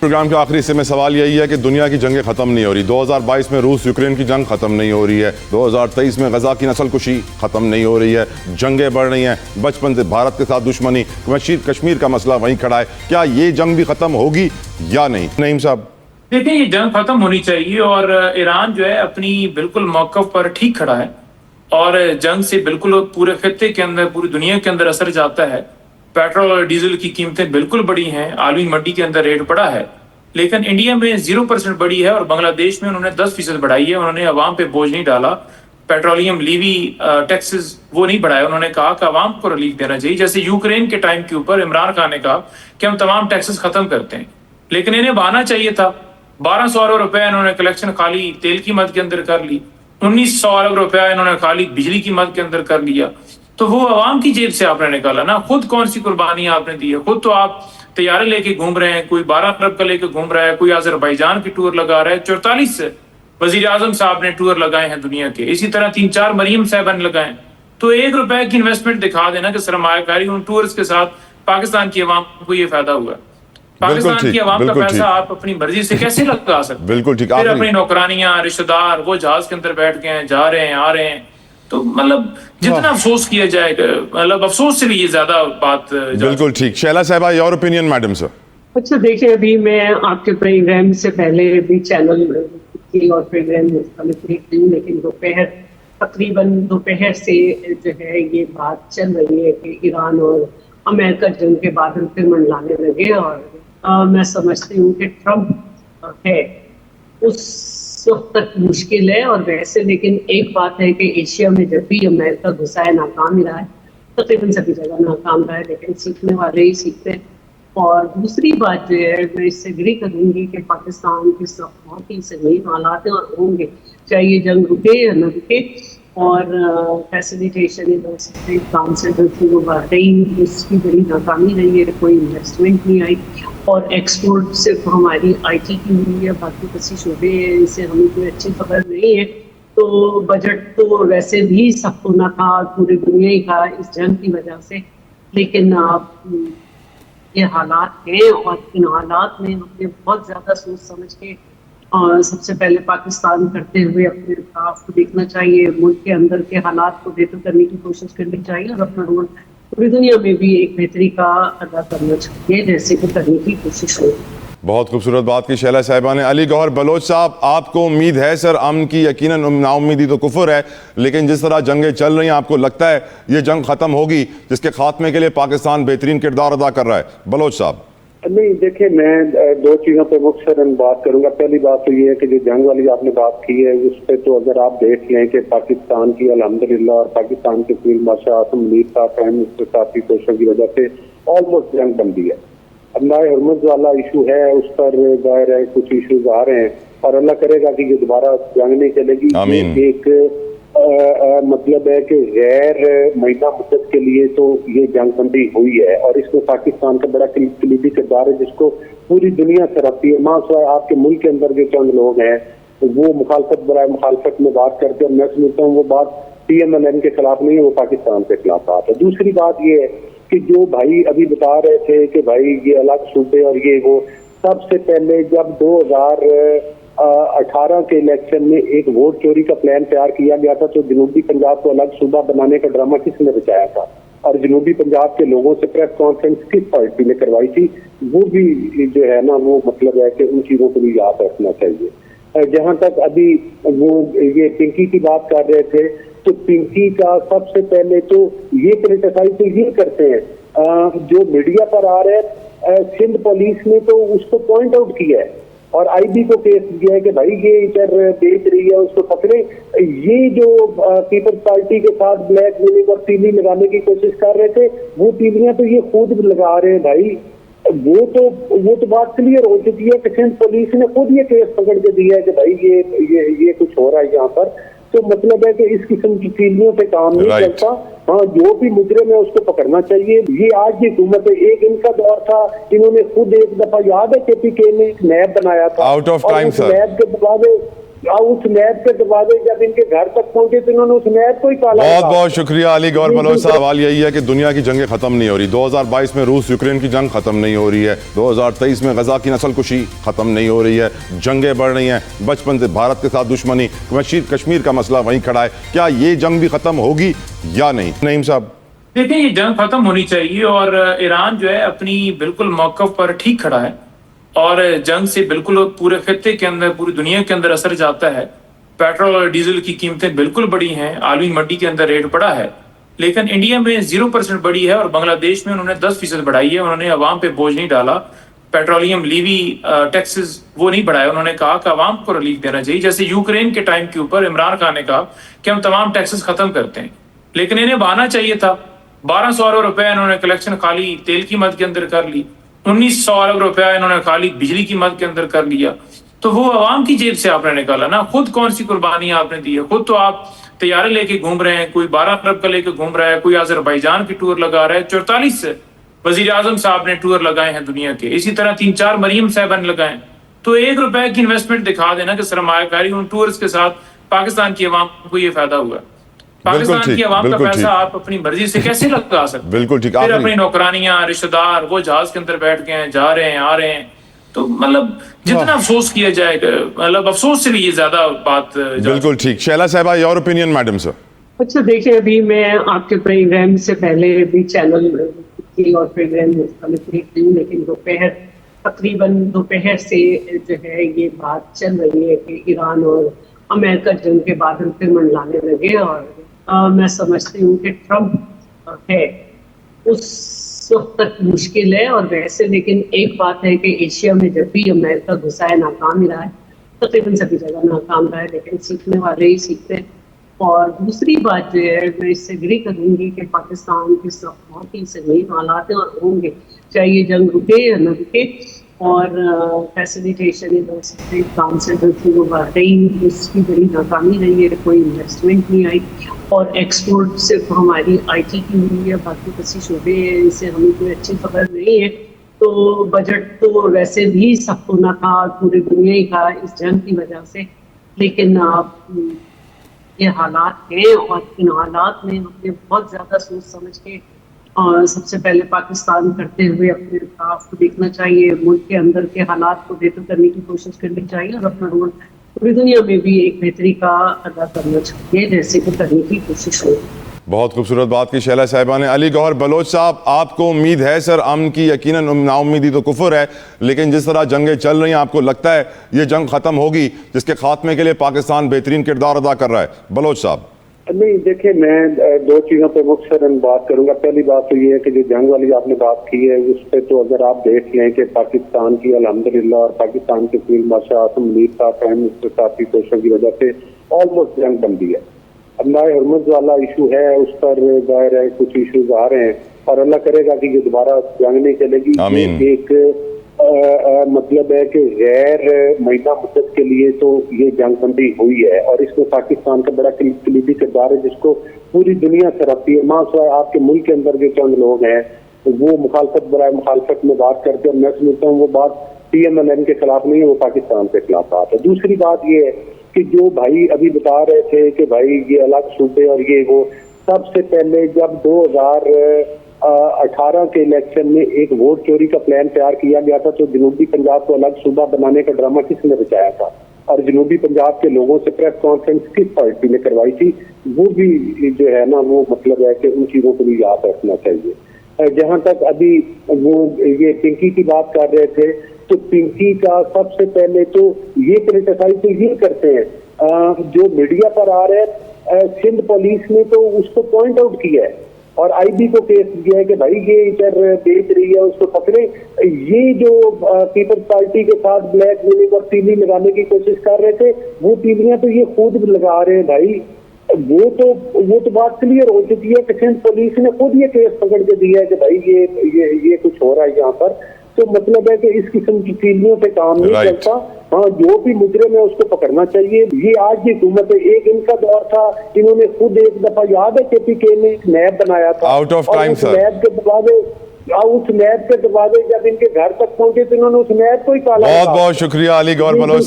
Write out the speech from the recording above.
Programme کے آخری حصے میں سوال یہی ہے کہ دنیا کی جنگیں ختم نہیں ہو رہی. 2022 میں روس یوکرین کی جنگ ختم نہیں ہو رہی ہے. 2023 میں غزہ کی نسل کشی ختم نہیں ہو رہی ہے. جنگیں بڑھ رہی ہیں. بچپن سے بھارت کے ساتھ دشمنی, کشمیر کا مسئلہ وہیں کھڑا ہے. کیا یہ جنگ بھی ختم ہوگی یا نہیں؟ نعیم صاحب دیکھیں, یہ جنگ ختم ہونی چاہیے اور ایران جو ہے اپنی بالکل موقف پر ٹھیک کھڑا ہے اور جنگ سے بالکل پورے خطے کے اندر, پوری دنیا کے اندر اثر جاتا ہے. پیٹرول اور ڈیزل کی قیمتیں بالکل بڑی ہیں, عالمی منڈی کے اندر ریٹ بڑا ہے, لیکن انڈیا میں 0% بڑی ہے اور بنگلہ دیش میں انہوں نے 10% بڑھائی ہے. انہوں نے عوام پہ بوجھ نہیں ڈالا. پیٹرولیم لیوی ٹیکسز وہ نہیں بڑھائے. انہوں نے کہا کہ عوام کو ریلیف دینا چاہیے. جیسے یوکرین کے ٹائم کے اوپر عمران خان نے کہا کہ ہم تمام ٹیکسز ختم کرتے ہیں, لیکن انہیں بہانا چاہیے تھا. 1200 ارب روپے انہوں نے کلیکشن خالی تیل کی مد کے اندر کر لی. 1900 ارب روپیہ انہوں نے خالی بجلی کی مد کے اندر کر لیا. تو وہ عوام کی جیب سے آپ نے نکالا نا. خود کون سی قربانیاں آپ نے دی ہے؟ خود تو آپ طیارے لے کے گھوم رہے ہیں, کوئی 12 ارب کا لے کے گھوم رہا ہے, کوئی آذربائیجان کی ٹور لگا رہا ہے. 44 وزیر اعظم صاحب نے ٹور لگائے ہیں دنیا کے, اسی طرح 3-4 مریم صاحبہ نے لگائے. تو 1 روپے کی انویسٹمنٹ دکھا دینا کہ سرمایہ کاری ان ٹورز کے ساتھ پاکستان کی عوام کو یہ فائدہ ہوا. پاکستان کی عوام کا پیسہ آپ اپنی مرضی سے کیسے لگا سکتے؟ بالکل ٹھیک. پھر اپنی نوکرانیاں, رشتہ دار وہ جہاز کے اندر بیٹھ گئے ہیں, جا رہے ہیں, آ رہے ہیں. تو مطلب جتنا افسوس کیا جائے گا, مطلب افسوس سے بھی یہ زیادہ بات. بالکل ٹھیک. شیلا صاحبہ, یور اوپینین میڈم سر. اچھا دیکھیں, ابھی میں آپ کے پروگرام سے پہلے بھی چینل کی اور پروگرام مختلف دیکھ رہی ہوں, لیکن تقریباً دوپہر سے جو ہے یہ بات چل رہی ہے کہ ایران اور امریکہ جنگ کے بادل پھر منڈلانے لگے. اور میں سمجھتی ہوں کہ ٹرمپ ہے اس وقت تک مشکل ہے. اور ویسے لیکن ایک بات ہے کہ ایشیا میں جب بھی امریکہ گھسا ہے ناکام ہی رہا ہے, تقریباً سبھی جگہ ناکام رہا ہے, لیکن سیکھنے والے ہی سیکھتے ہیں. اور دوسری بات جو ہے, میں اس سے اگری کروں گی کہ پاکستان کے ساتھ بہت ہی سنگین حالات ہیں اور ہوں گے, چاہے یہ جنگ رکے یا نہ رکے. اور فیسیلیٹیشن کانسل تھی وہ واقعی اس کی بڑی ناکامی رہی ہے. کوئی انویسٹمنٹ نہیں آئی اور ایکسپورٹ صرف ہماری آئی ٹی کی ہوئی ہے, باقی کسی شعبے ہیں اس سے ہمیں کوئی اچھی خبر نہیں ہے. تو بجٹ تو ویسے بھی سخت ہونا تھا, پوری دنیا ہی کا اس جنگ کی وجہ سے. لیکن یہ حالات ہیں اور ان حالات میں ہمیں بہت زیادہ سوچ سمجھ کے سب سے پہلے پاکستان کرتے ہوئے اپنے اطراف کو دیکھنا چاہیے, ملک کے اندر کے حالات کو بہتر کرنے کی کوشش کرنی چاہیے اور اپنا رول پوری دنیا میں بھی ایک بہتری کا ادا کرنا چاہیے جیسے کہ کرنے کی کوشش ہو. بہت خوبصورت بات کی شیلا صاحبہ نے. علی گوہر بلوچ صاحب, آپ کو امید ہے سر امن کی؟ یقیناً نا امیدی تو کفر ہے, لیکن جس طرح جنگیں چل رہی ہیں آپ کو لگتا ہے یہ جنگ ختم ہوگی جس کے خاتمے کے لیے پاکستان بہترین کردار ادا کر رہا ہے؟ بلوچ صاحب. نہیں دیکھیں, میں 2 چیزوں پہ مختصراً بات کروں گا. پہلی بات تو یہ ہے کہ جو جنگ والی آپ نے بات کی ہے اس پہ تو اگر آپ دیکھ لیں کہ پاکستان کی الحمدللہ اور پاکستان کے فیلڈ مارشل آصم منیر صاحب پرائم منسٹر صاحب کی کوششوں کی وجہ سے آلموسٹ جنگ بندی ہے. اللہ حرمت والا ایشو ہے, اس پر ظاہر ہے کچھ ایشوز آ رہے ہیں اور اللہ کرے گا کہ یہ دوبارہ جنگ نہیں چلے گی. ایک مطلب ہے کہ غیر مہینہ مدت کے لیے تو یہ جنگ بندی ہوئی ہے اور اس میں پاکستان کا بڑا کلیدی کردار ہے جس کو پوری دنیا سراہتی ہے. ماں سوائے آپ کے ملک کے اندر جو چند لوگ ہیں وہ مخالفت برائے مخالفت میں بات کرتے ہیں, اور میں سمجھتا ہوں وہ بات PMLN کے خلاف نہیں ہے, وہ پاکستان کے خلاف بات ہے. دوسری بات یہ ہے کہ جو بھائی ابھی بتا رہے تھے کہ بھائی یہ الگ صوبے اور یہ وہ, سب سے پہلے جب 2018 کے الیکشن میں ایک ووٹ چوری کا پلان تیار کیا گیا تھا تو جنوبی پنجاب کو الگ صوبہ بنانے کا ڈرامہ کس نے بچایا تھا, اور جنوبی پنجاب کے لوگوں سے پریس کانفرنس کس پارٹی نے کروائی تھی؟ وہ بھی جو ہے نا وہ مطلب ہے کہ ان چیزوں کو بھی یاد رکھنا چاہیے. جہاں تک ابھی وہ یہ پنکی کی بات کر رہے تھے, تو پنکی کا سب سے پہلے تو یہ کرٹیسائز تو یہ کرتے ہیں جو میڈیا پر آ رہے ہیں, سندھ پولیس نے تو اس کو پوائنٹ آؤٹ کیا ہے اور IB کو کیس دیا ہے کہ بھائی یہ ادھر بیچ رہی ہے, اس کو پکڑے. یہ جو پیپلز پارٹی کے ساتھ بلیک میلنگ اور تیلی لگانے کی کوشش کر رہے تھے, وہ تیلیاں تو یہ خود لگا رہے ہیں بھائی. وہ تو بات کلیئر ہو چکی ہے کہ سندھ پولیس نے خود یہ کیس پکڑ کے دیا ہے کہ بھائی یہ کچھ ہو رہا ہے یہاں پر. تو مطلب ہے کہ اس قسم کی چیزوں سے کام نہیں چلتا. ہاں, جو بھی مجرم ہے اس کو پکڑنا چاہیے. یہ آج کی حکومت ہے, ایک ان کا دور تھا, انہوں نے خود ایک دفعہ یاد ہے KPK نے ایک نیب بنایا تھا, out of time sir, NAB کے بعد उस मैप के दरवाजे जब इनके घर तक पहुंचे तो इन्होंने उस मैप को ही काला बहुत लगा। बहुत शुक्रिया अली गौहर बलोच साहब। सवाल यही है कि दुनिया की जंगें खत्म नहीं हो रही। 2022 में रूस यूक्रेन की जंग खत्म नहीं हो रही है। 2023 में गजा की नस्ल कुशी खत्म नहीं हो रही है। जंगें बढ़ रही हैं। बचपन से भारत के साथ दुश्मनी, कश्मीर का मसला वहीं खड़ा है। क्या ये जंग भी खत्म होगी या नहीं? नईम साहब, देखिए, ये जंग खत्म होनी चाहिए और ईरान जो है अपनी बिल्कुल मौक़िफ़ पर ठीक खड़ा है और जंग से बिल्कुल पूरे खत्ते के अंदर, पूरी दुनिया के अंदर असर जाता है। पेट्रोल और डीजल की कीमतें बिल्कुल बढ़ी हैं, आलमी मंडी के अंदर रेट बढ़ा है, लेकिन इंडिया में 0% बढ़ी है और बांग्लादेश में उन्होंने 10% बढ़ाई है। उन्होंने अवाम पे बोझ नहीं डाला। पेट्रोलियम लीवी टैक्सेस वो नहीं बढ़ाए। उन्होंने कहा कि अवाम को रिलीफ देना चाहिए। जैसे यूक्रेन के टाइम के ऊपर इमरान खान ने कहा कि हम तमाम टैक्सेस खत्म करते हैं, लेकिन इन्हें बहाना चाहिए था। 1200 अरब रुपए इन्होंने कलेक्शन खाली तेल की मद के अंदर कर ली। 1900 अरब रुपया इन्होंने खाली बिजली की मद के अंदर कर लिया। तो वो अवाम की जेब से आपने निकाला ना। खुद कौन सी कुर्बानी आपने दी है? खुद तो आप तैयारे लेके घूम रहे हैं, कोई 12 अरब का लेके घूम रहा है, कोई अजरबैजान की टूर लगा रहा है। 44 वजीर आजम साहब ने टूर लगाए हैं दुनिया के, इसी तरह 3-4 मरियम साहब ने लगाए। तो 1 रुपए की इन्वेस्टमेंट दिखा देना कि सरमायाकारी उन टूर्स के साथ पाकिस्तान की अवाम को ये फायदा हुआ। पाकिस्तान की अवाम का पैसा आप अपनी मर्जी से कैसे लगा सकते? बिल्कुल ठीक। फिर अपनी नौकरानियां, रिश्तेदार वो जहाज के अंदर बैठ गए हैं, जा रहे हैं, आ रहे हैं। तो मतलब जितना अफसोस किया जाएगा, मतलब अफसोस से भी ये ज्यादा बात। बिल्कुल ठीक। शैला साहबा, योर ओपिनियन मैडम सर। अच्छा, देखिए, अभी मैं आपके प्रोग्राम से पहले भी चैनल की और प्रोग्राम देख रही हूँ, लेकिन तकरीबन दोपहर से जो है ये बात चल रही है कि ईरान और अमेरिका जंग के बादल फिर मंडलाने लगे। और मैं समझती हूँ कि ट्रम्प है उस वक्त तक मुश्किल है। और वैसे लेकिन एक बात है कि एशिया में जब भी अमेरिका घुसा है, नाकाम ही रहा है, तकरीबन सभी जगह नाकाम रहा है, लेकिन सीखने वाले ही सीखते हैं। और दूसरी बात जो है, मैं इससे एग्री करूंगी कि पाकिस्तान के सब बहुत ही संगीन हालात होंगे, चाहे ये जंग रुके या न रुके। और फैसिलिटेशन काउंसिल वो वाकई उसकी बड़ी नाकामी रही है, कोई इन्वेस्टमेंट नहीं आई। और एक्सपोर्ट सिर्फ हमारी IT की हुई है, बाकी किसी शोबे से हमें कोई अच्छी खबर नहीं है। तो बजट तो वैसे भी सब होना था, पूरी दुनिया ही का इस जंग की वजह से। लेकिन ये हालात हैं और इन हालात में हमें बहुत ज़्यादा सोच समझ के और सबसे पहले पाकिस्तान करते हुए अपने आप को देखना चाहिए, मुल्क के अंदर के हालात को बेहतर करने की कोशिश करनी चाहिए और अपना रोल पूरी दुनिया में भी एक बेहतरी का अदा करना चाहिए, जैसे कि करने की कोशिश हो। बहुत खूबसूरत बात की शैला साहिबा ने। अली गौहर बलोच साहब, आपको उम्मीद है सर अमन की? यकीनन नाउम्मीदी तो कुफर है, लेकिन जिस तरह जंगें चल रही हैं, आपको लगता है ये जंग खत्म होगी जिसके खात्मे के लिए पाकिस्तान बेहतरीन किरदार अदा कर रहा है? बलोच साहब। नहीं, देखिए, मैं 2 चीजों पे मुख्तसरन बात करूंगा। पहली बात तो ये है कि जो जंग वाली आपने बात की है, उस पर तो अगर आप देख लें कि पाकिस्तान की अल्हम्दुलिल्लाह और पाकिस्तान के फील्ड मार्शल आसिम मुनीर साहब, प्राइम मिनिस्टर साहब की कोशिशों की वजह से ऑलमोस्ट जंग बन गई है। अल्लाह हरमत वाला इशू है, उस पर जाहिर है कुछ इशूज आ रहे हैं और अल्लाह करेगा कि ये दोबारा जंग नहीं चलेगी। आमीन। एक मतलब है कि गैर महीना मुद्दत के लिए तो ये जंगबंदी हुई है और इसमें पाकिस्तान का बड़ा कलीदी किरदार है, जिसको पूरी दुनिया सराहती है। मां आपके मुल्क के अंदर जो चंद लोग हैं वो मुखालफत बराए मुखालफत में बात करते हैं और मैं समझता हूँ वो बात PMLN के खिलाफ नहीं है, वो पाकिस्तान के खिलाफ बात है। दूसरी बात ये है कि जो भाई अभी बता रहे थे कि भाई ये अलग सूबे और ये वो, सबसे पहले जब 2018 के इलेक्शन में एक वोट चोरी का प्लान तैयार किया गया था, तो जनूबी पंजाब को अलग सूबा बनाने का ड्रामा किसने रचाया था और जनूबी पंजाब के लोगों से प्रेस कॉन्फ्रेंस किस पार्टी ने करवाई थी, वो भी जो है ना, वो मतलब है कि उन चीजों को भी याद रखना चाहिए। जहां तक अभी वो ये पिंकी की बात कर रहे थे, तो पिंकी का सबसे पहले तो ये क्रिटिसाइज तो ये करते हैं जो मीडिया पर आ रहे हैं, सिंध पुलिस ने तो उसको पॉइंट आउट किया है और IB को केस दिया है कि भाई ये इधर बेच रही है, उसको पकड़े। ये जो पीपल्स पार्टी के साथ ब्लैक मेलिंग और तीली लगाने की कोशिश कर रहे थे, वो तीलियां तो ये खुद लगा रहे हैं भाई। वो तो बात क्लियर हो चुकी है कि सिंध पुलिस ने खुद ये केस पकड़ के दिया है कि भाई ये कुछ हो रहा है यहाँ पर। तो मतलब है कि इस किस्म की तीलियों से काम नहीं चलता। हाँ, जो भी मुजरिम है उसको पकड़ना चाहिए। ये आज की हुकूमत है, एक इनका दौर था, इन्होंने खुद एक दफा याद है KPK ने एक मैप बनाया था, आउट ऑफ टाइम सर। उस मैप के दरवाजे जब इनके घर तक पहुंचे तो इन्होंने उस मैप को ही काला। बहुत बहुत शुक्रिया अली गौहर बलोच साहब।